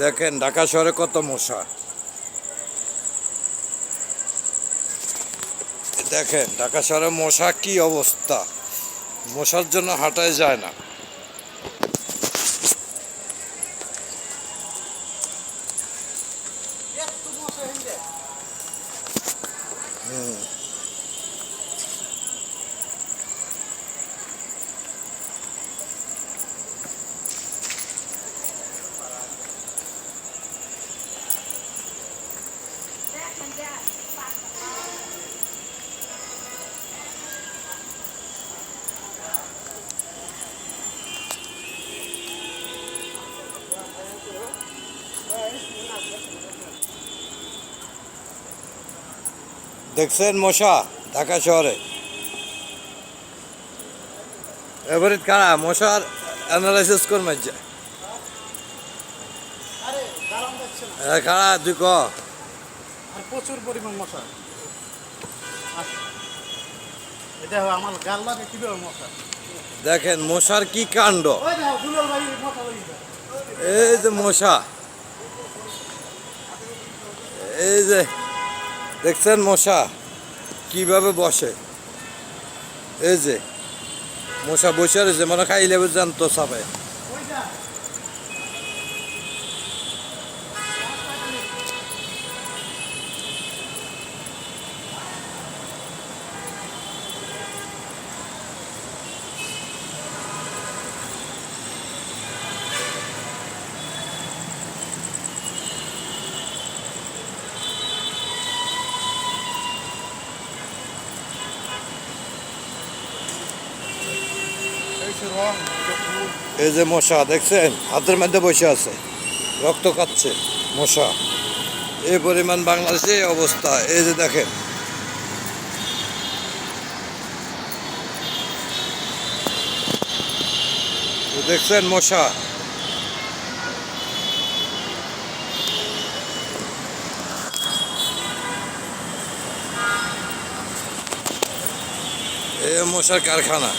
দেখেন ঢাকা শহরে কত মশা। দেখেন ঢাকা শহরে মশা কি অবস্থা, মশার জন্য হাঁটাই যায় না। দেখছেন মশা ঢাকা শহরে? এবারে কারা মশার অ্যানালাইসিস করবে কারা তুই ক? প্রচুর পরিমাণ মশা। এটা আমার গাল লাগে কিভাবে মশা। দেখেন মশার কি কাণ্ড, এই যে মশা, এই যে দেখছেন মশা কিভাবে বসে, এই যে মশা বসে রয়েছে, মানে খাইলে জানতো চাপে। এই যে মশা দেখছেন হাতের মধ্যে বসে আছে, রক্ত খাচ্ছে মশা। এই পরিমাণ বাংলাদেশে অবস্থা, এই যে দেখেন দেখছেন মশা। এই মশার কারখানা।